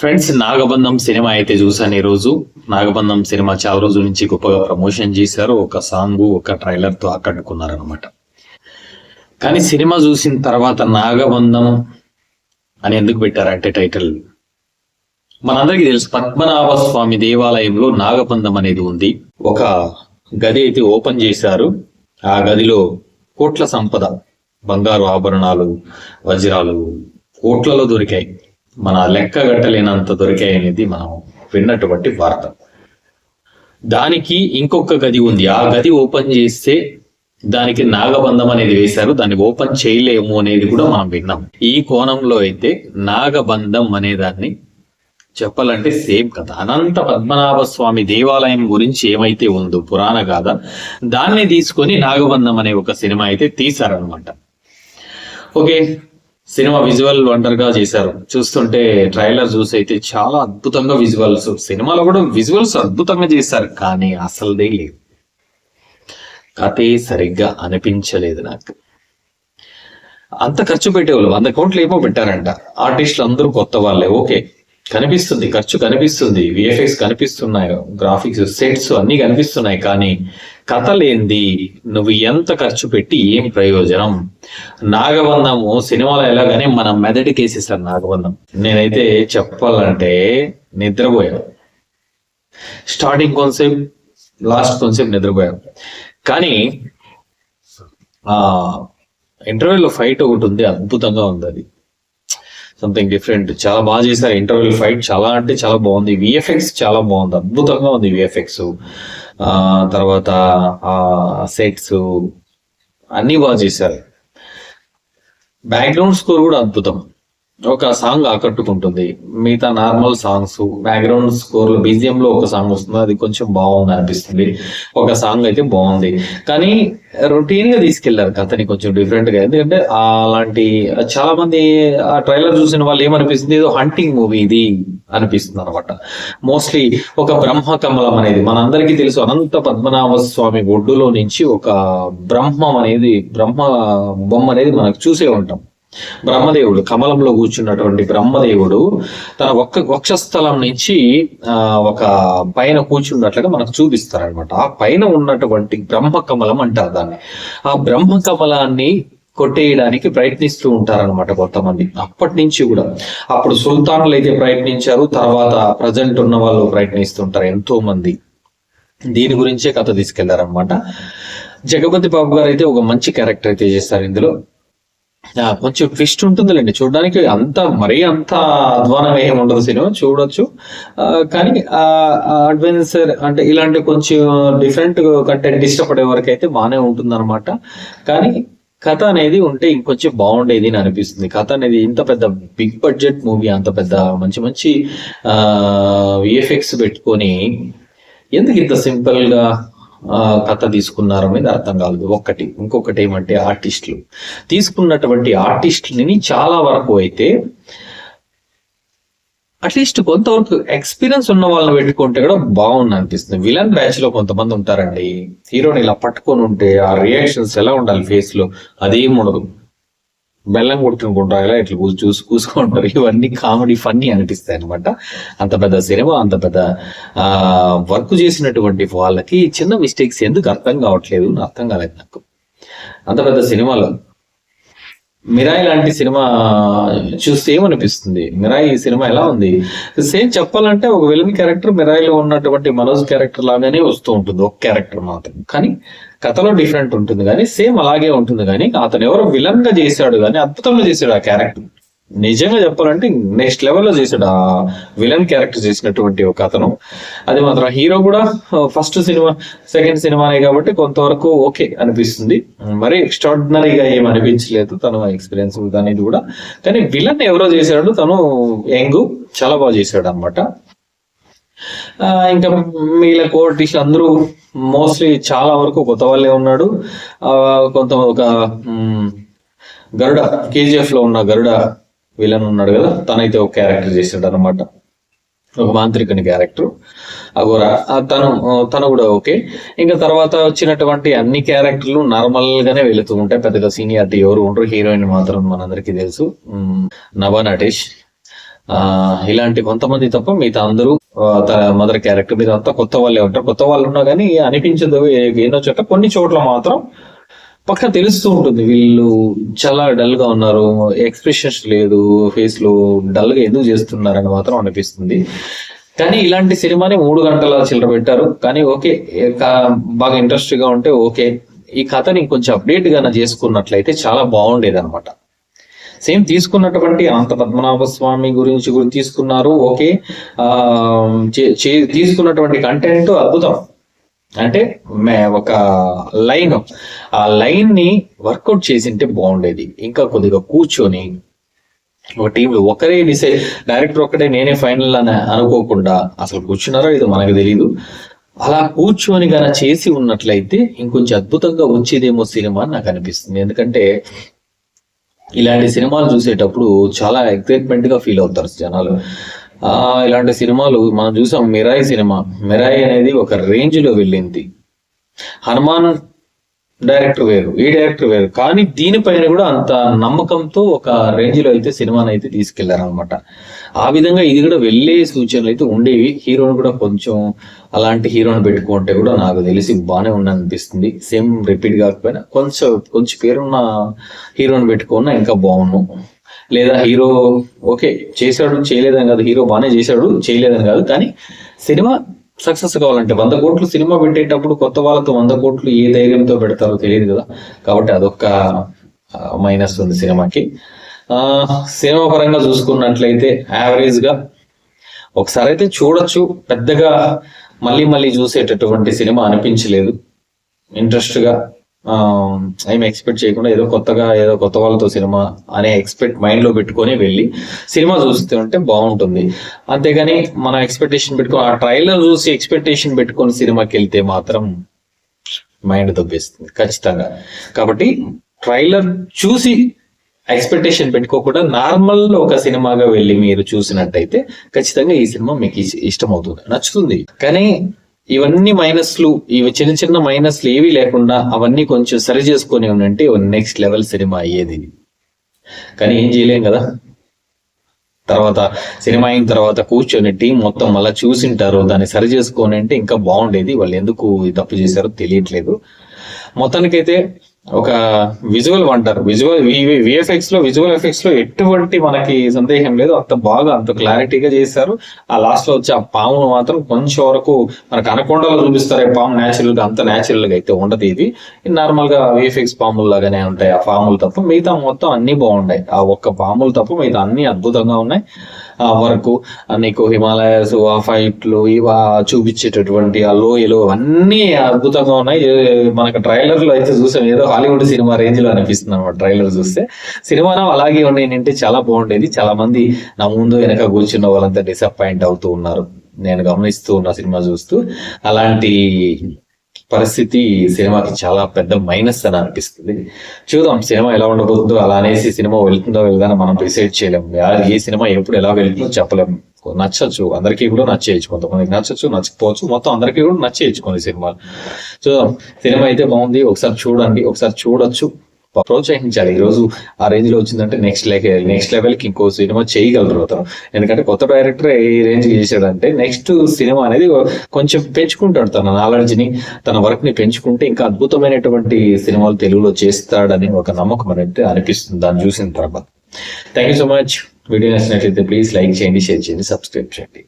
Friends, నాగబంధం cinema అయితే చూసాను. ఈ రోజు నాగబంధం సినిమా చాలా రోజుల నుంచి గొప్పగా ప్రమోషన్ చేశారు. ఒక సాంగ్, ఒక ట్రైలర్ తో ఆకట్టుకున్నారు అనమాట. కానీ సినిమా చూసిన తర్వాత నాగబంధం అని ఎందుకు పెట్టారంటే టైటిల్ మనందరికీ తెలుసు. పద్మనాభ స్వామి దేవాలయంలో నాగబంధం అనేది ఉంది. ఒక గది అయితే ఓపెన్ చేశారు. ఆ గదిలో కోట్ల సంపద, బంగారు ఆభరణాలు, వజ్రాలు కోట్లలో దొరికాయి. మన లెక్క గట్టలేనంత దొరికాయి అనేది మనం విన్నటువంటి వార్త. దానికి ఇంకొక గది ఉంది. ఆ గది ఓపెన్ చేస్తే దానికి నాగబంధం అనేది వేశారు. దాన్ని ఓపెన్ చేయలేము అనేది కూడా మనం విన్నాం. ఈ కోణంలో అయితే నాగబంధం అనే దాన్ని చెప్పాలంటే సేమ్ కథ. అనంత పద్మనాభ స్వామి దేవాలయం గురించి ఏమైతే ఉందో పురాణ గాథ, దాన్ని తీసుకొని నాగబంధం అనే ఒక సినిమా అయితే తీశారనమాట. ఓకే, సినిమా విజువల్ వండర్ గా చేశారు. చూస్తుంటే ట్రైలర్ చూసి అయితే చాలా అద్భుతంగా విజువల్స్, సినిమాలో కూడా విజువల్స్ అద్భుతంగా చేశారు. కానీ అసలుదే లేదు, కథే సరిగ్గా అనిపించలేదు నాకు. అంత ఖర్చు పెట్టేవాళ్ళు 100 కోట్లు ఏమో పెట్టారంట. ఆర్టిస్టులు అందరూ కొత్త వాళ్ళే. ఓకే, కనిపిస్తుంది, ఖర్చు కనిపిస్తుంది, విఎఫ్ఎక్స్ కనిపిస్తున్నాయి, గ్రాఫిక్స్, సెట్స్ అన్ని కనిపిస్తున్నాయి. కానీ కథ లేనిది నువ్వు ఎంత ఖర్చు పెట్టి ఏం ప్రయోజనం? నాగబంధము సినిమాలో ఎలాగనే మన మెదడికి వేసేసారు నాగబంధం. నేనైతే చెప్పాలంటే నిద్రపోయాను. స్టార్టింగ్ కాన్సెప్ట్, లాస్ట్ కాన్సెప్ట్ నిద్రపోయాను. కానీ ఆ ఇంటర్వ్యూలో ఫైట్ ఒకటి ఉంది, అద్భుతంగా ఉంది. అది సంథింగ్ డిఫరెంట్, చాలా బాగా చేశారు. ఇంటర్వ్యూ ఫైట్ చాలా అంటే చాలా బాగుంది. విఎఫ్ఎక్స్ చాలా బాగుంది, అద్భుతంగా ఉంది విఎఫ్ఎక్స్. తర్వాత సెట్స్ అన్ని బాగా చేశారు. బ్యాక్గ్రౌండ్ స్కోర్ కూడా అద్భుతం. ఒక సాంగ్ ఆకట్టుకుంటుంది. మిగతా normal songs, background score BGM లో ఒక సాంగ్ వస్తుంది, అది కొంచెం బాగుంది అనిపిస్తుంది. ఒక సాంగ్ అయితే బాగుంది. కానీ రొటీన్ గా తీసుకెళ్లారు కథని కొంచెం డిఫరెంట్ గా. ఎందుకంటే అలాంటి చాలా మంది ఆ ట్రైలర్ చూసిన వాళ్ళు ఏమనిపిస్తుంది, ఏదో హంటింగ్ మూవీ ఇది అనిపిస్తుంది అనమాట. మోస్ట్లీ ఒక బ్రహ్మ కమలం అనేది మనందరికీ తెలుసు. అనంత పద్మనాభ స్వామి ఒడ్డులో నుంచి ఒక బ్రహ్మం అనేది, బ్రహ్మ బొమ్మ అనేది మనకు చూసే ఉంటాం. బ్రహ్మదేవుడు కమలంలో కూర్చున్నటువంటి బ్రహ్మదేవుడు తన వక్షస్థలం నుంచి ఒక పైన కూర్చున్నట్లుగా మనకు చూపిస్తారనమాట. ఆ పైన ఉన్నటువంటి బ్రహ్మ కమలం అంటారు దాన్ని. ఆ బ్రహ్మ కమలాన్ని కొట్టేయడానికి ప్రయత్నిస్తూ ఉంటారనమాట కొంతమంది. అప్పటి నుంచి కూడా, అప్పుడు సుల్తానులు అయితే ప్రయత్నించారు, తర్వాత ప్రజెంట్ ఉన్న వాళ్ళు ప్రయత్నిస్తుంటారు ఎంతో మంది. దీని గురించే కథ తీసుకెళ్లారనమాట. జగపతి బాబు గారు అయితే ఒక మంచి క్యారెక్టర్ అయితే చేస్తారు ఇందులో. కొంచెం ట్విస్ట్ ఉంటుందిలేండి చూడడానికి. మరీ అంత అధ్వానంగా ఏమి ఉండదు సినిమా, చూడొచ్చు. కానీ అడ్వెంచర్ అంటే ఇలాంటి కొంచెం డిఫరెంట్ కంటెంట్ ఇష్టపడే వరకు అయితే బాగానే ఉంటుంది అనమాట. కానీ కథ అనేది ఉంటే ఇంకొంచెం బాగుండేది అని అనిపిస్తుంది. కథ అనేది ఇంత పెద్ద బిగ్ బడ్జెట్ మూవీ, అంత పెద్ద మంచి మంచి విఎఫ్ఎక్స్ పెట్టుకొని ఎందుకు ఇంత సింపుల్ గా కథ తీసుకున్నారు అనేది అర్థం కాలేదు. ఇంకొకటి ఏమంటే ఆర్టిస్టులు తీసుకున్నటువంటి ఆర్టిస్టులని చాలా వరకు అయితే అట్లీస్ట్ కొంతవరకు ఎక్స్పీరియన్స్ ఉన్న వాళ్ళని పెట్టుకుంటే కూడా బాగుంది అనిపిస్తుంది. విలన్ బ్యాచ్ లో కొంతమంది ఉంటారండి, హీరోని ఇలా పట్టుకొని ఉంటే ఆ రియాక్షన్స్ ఎలా ఉండాలి ఫేస్ లో, అదేం ఉండదు. బెల్లం కొట్టుకుంటారు, ఇలా ఇట్లా కూసుకుంటారు. ఇవన్నీ కామెడీ ఫన్నీ అనిపిస్తాయి అనమాట. అంత పెద్ద సినిమా, అంత పెద్ద వర్క్ చేసినటువంటి వాళ్ళకి చిన్న మిస్టేక్స్ ఎందుకు అర్థం కావట్లేదు, అర్థం కాలేదు నాకు. అంత పెద్ద సినిమాలో మిరాయి లాంటి సినిమా చూస్తే ఏమనిపిస్తుంది? మిరాయి సినిమా ఎలా ఉంది? సేమ్ చెప్పాలంటే ఒక విలన్ క్యారెక్టర్ మిరాయిలో ఉన్నటువంటి మనోజ్ క్యారెక్టర్ లాగానే వస్తూ ఉంటుంది, ఒక క్యారెక్టర్ మాత్రం. కానీ కథలో డిఫరెంట్ ఉంటుంది, కానీ సేమ్ అలాగే ఉంటుంది. కానీ అతను ఎవరో విలన్ గా చేశాడు, కానీ అద్భుతంగా చేశాడు ఆ క్యారెక్టర్. నిజంగా చెప్పాలంటే నెక్స్ట్ లెవెల్లో చేశాడు ఆ విలన్ క్యారెక్టర్ చేసినటువంటి ఒక అతను. అది మాత్రం హీరో కూడా ఫస్ట్ సినిమా, సెకండ్ సినిమానే కాబట్టి కొంతవరకు ఓకే అనిపిస్తుంది. మరి ఎక్స్ట్రాడినరీగా ఏం అనిపించలేదు తను ఎక్స్పీరియన్స్ అనేది కూడా. కానీ విలన్ ఎవరో చేశాడు, తను యంగ్, చాలా బాగా చేశాడు అనమాట. ఇంకా మిగిలిన కోఆర్టిస్టులు అందరూ మోస్ట్లీ చాలా వరకు కొత్త వాళ్ళే ఉన్నాడు. ఒక గరుడ, కేజీఎఫ్ లో ఉన్న గరుడ విలన్ ఉన్నాడు కదా, తనైతే ఒక క్యారెక్టర్ చేశాడు అనమాట, ఒక మాంత్రికుని క్యారెక్టర్ అఘోరా. తను కూడా ఓకే. ఇంకా తర్వాత వచ్చినటువంటి అన్ని క్యారెక్టర్లు నార్మల్ గానే వెళుతూ ఉంటాయి, పెద్దగా సీనియారిటీ ఎవరు ఉండరు. హీరోయిన్ మాత్రం మనందరికీ తెలుసు, నభా నటేష్. ఇలాంటి కొంతమంది తప్ప మిగతా అందరూ మదర్ క్యారెక్టర్ మీద అంతా కొత్త వాళ్ళే ఉంటారు. కొత్త వాళ్ళు ఉన్నా కానీ అనిపించదు ఎన్నో చోట్ల. కొన్ని చోట్ల మాత్రం పక్క తెలుస్తూ ఉంటుంది వీళ్ళు చాలా డల్ గా ఉన్నారు, ఎక్స్ప్రెషన్స్ లేదు ఫేస్ లో, డల్ గా ఎందుకు చేస్తున్నారని మాత్రం అనిపిస్తుంది. కానీ ఇలాంటి సినిమాని 3 గంటల చిల్లర పెట్టారు. కానీ ఓకే, బాగా ఇంట్రెస్ట్ గా ఉంటే ఓకే. ఈ కథని కొంచెం అప్డేట్ గా చేసుకున్నట్లయితే చాలా బాగుండేది అనమాట. సేమ్ తీసుకున్నటువంటి అనంత పద్మనాభ స్వామి గురించి తీసుకున్నారు, ఓకే. తీసుకున్నటువంటి కంటెంట్ అద్భుతం. అంటే ఒక లైన్, ఆ లైన్ ని వర్కౌట్ చేసింటే బాగుండేది. ఇంకా కొద్దిగా కూర్చొని ఒక టీంలో ఒకరే డైరెక్టర్ ఒక్కడే నేనే ఫైనల్ అని అనుకోకుండా, అసలు కూర్చున్నారో ఇది మనకు తెలియదు, అలా కూర్చొని గన చేసి ఉన్నట్లయితే ఇంకొంచెం అద్భుతంగా వచ్చేదేమో సినిమా అని నాకు అనిపిస్తుంది. ఎందుకంటే ఇలాంటి సినిమాలు చూసేటప్పుడు చాలా ఎక్సైట్మెంట్ గా ఫీల్ అవుతారు జనాలు. ఇలాంటి సినిమాలు మనం చూసాం. మిరాయి సినిమా, మిరాయి అనేది ఒక రేంజ్ లో వెళ్ళింది. హనుమాన్ డైరెక్టర్ వేరు, ఈ డైరెక్టర్ వేరు, కానీ దీనిపైన కూడా అంత నమ్మకంతో ఒక రేంజ్ లో అయితే సినిమాని అయితే తీసుకెళ్లారు అనమాట. ఆ విధంగా ఇది కూడా వెళ్లే సూచనలు అయితే ఉండేవి. హీరోని కూడా కొంచెం అలాంటి హీరోని పెట్టుకుంటే కూడా నాకు తెలిసి బాగానే అనిపిస్తుంది. సేమ్ రిపీట్ కాకపోయినా కొంచెం పేరున్న హీరోని పెట్టుకున్నా ఇంకా బాగున్నాను. లేదా హీరో ఓకే చేశాడు, చేయలేదని కాదు, హీరో బాగానే చేశాడు, చేయలేదని కాదు, కానీ సినిమా సక్సెస్ కావాలంటే 100 కోట్లు సినిమా పెట్టేటప్పుడు కొత్త వాళ్ళతో 100 కోట్లు ఏ ధైర్యంతో పెడతారో తెలియదు కదా. కాబట్టి అదొక మైనస్ ఉంది సినిమాకి. సినిమా పరంగా చూసుకున్నట్లయితే యావరేజ్ గా ఒకసారి అయితే చూడొచ్చు. పెద్దగా మళ్ళీ చూసేటటువంటి సినిమా అనిపించలేదు. ఇంట్రెస్ట్ గా ఏమి ఎక్స్పెక్ట్ చేయకుండా ఏదో కొత్త వాళ్ళతో సినిమా అనే మైండ్ లో పెట్టుకొని వెళ్ళి సినిమా చూస్తూ ఉంటే బాగుంటుంది. అంతేగాని మనం ఎక్స్పెక్టేషన్ పెట్టుకొని ఆ ట్రైలర్ చూసి ఎక్స్పెక్టేషన్ పెట్టుకొని సినిమాకి వెళ్తే మాత్రం మైండ్ దొబ్బేస్తుంది ఖచ్చితంగా. కాబట్టి ట్రైలర్ చూసి ఎక్స్పెక్టేషన్ పెట్టుకోకుండా నార్మల్ ఒక సినిమాగా వెళ్ళి మీరు చూసినట్టయితే ఖచ్చితంగా ఈ సినిమా మీకు ఇష్టం అవుతుంది, నచ్చుతుంది. కానీ ఇవన్నీ మైనస్లు, ఇవి చిన్న మైనస్లు ఏవి లేకుండా అవన్నీ కొంచెం సరి చేసుకొని ఉంటే నెక్స్ట్ లెవెల్ సినిమా అయ్యేది. కానీ ఏం చేయలేం కదా. తర్వాత సినిమా అయిన తర్వాత కూర్చొని టీం మొత్తం మళ్ళీ చూసింటారు, దాన్ని సరి చేసుకొని అంటే ఇంకా బాగుండేది. వాళ్ళు ఎందుకు తప్పు చేశారో తెలియట్లేదు. మొత్తానికైతే ఒక విజువల్ వండర్, విఎఫ్ఎక్స్ లో ఎటువంటి మనకి సందేహం లేదు. అంత బాగా అంత క్లారిటీగా చేశారు. ఆ లాస్ట్ లో వచ్చి ఆ పాము మాత్రం కొంచెం వరకు మనకు అనకొండలో చూపిస్తారు. పాము న్యాచురల్ గా అంత న్యాచురల్ గా అయితే ఉండదు. ఇది నార్మల్ గా విఎఫ్ఎక్స్ పాములు లాగానే ఉంటాయి. ఆ పాములు తప్ప మిగతా మొత్తం అన్ని బాగున్నాయి. ఆ ఒక్క పాములు తప్ప మిగతా అన్ని అద్భుతంగా ఉన్నాయి. ఆ వరకు నీకు హిమాలయాస్, ఆ ఫైట్లు, ఇవా చూపించేటటువంటి ఆ లోయలు అన్ని అద్భుతంగా ఉన్నాయి. మనకు ట్రైలర్ లో అయితే చూసాం, ఏదో హాలీవుడ్ సినిమా రేంజ్ లో అనిపిస్తుంది అన్నమాట. ట్రైలర్ చూస్తే సినిమాలో అలాగే ఉన్నాయంటే చాలా బాగుండేది. చాలా మంది నా ముందు వెనక కూర్చున్న వాళ్ళంతా డిసప్పాయింట్ అవుతూ ఉన్నారు, నేను గమనిస్తూ ఉన్నా సినిమా చూస్తూ. అలాంటి పరిస్థితి సినిమాకి చాలా పెద్ద మైనస్ అని అనిపిస్తుంది. చూద్దాం సినిమా ఎలా ఉండబోతుందో. అలా అనేసి సినిమా వెళ్తుందో వెళ్దానో మనం డిసైడ్ చేయలేము. ఏ సినిమా ఎప్పుడు ఎలా వెళ్తుందో చెప్పలేము. నచ్చచ్చు, అందరికీ కూడా నచ్చేయచ్చు, కొంతమందికి నచ్చచ్చు, నచ్చకపోవచ్చు, మొత్తం అందరికీ కూడా నచ్చేయచ్చు కొన్ని సినిమాలు. చూద్దాం. సినిమా అయితే బాగుంది, ఒకసారి చూడండి, ఒకసారి చూడొచ్చు, ప్రోత్సహించాలి. ఈ రోజు ఆ రేంజ్ లో వచ్చిందంటే నెక్స్ట్ లెవెల్ కి ఇంకో సినిమా చేయగలరు అతను. ఎందుకంటే కొత్త డైరెక్టర్ ఈ రేంజ్ కి చేశాడంటే నెక్స్ట్ సినిమా అనేది కొంచెం పెంచుకుంటాడు తన నాలెడ్జ్ ని, తన వర్క్ ని పెంచుకుంటే ఇంకా అద్భుతమైనటువంటి సినిమాలు తెలుగులో చేస్తాడని ఒక నమ్మకం అనేది అనిపిస్తుంది దాన్ని చూసిన తర్వాత. Thank you so much. Video నచ్చినట్లయితే ప్లీజ్ లైక్ చేయండి, షేర్ చేయండి, సబ్స్క్రైబ్ చేయండి.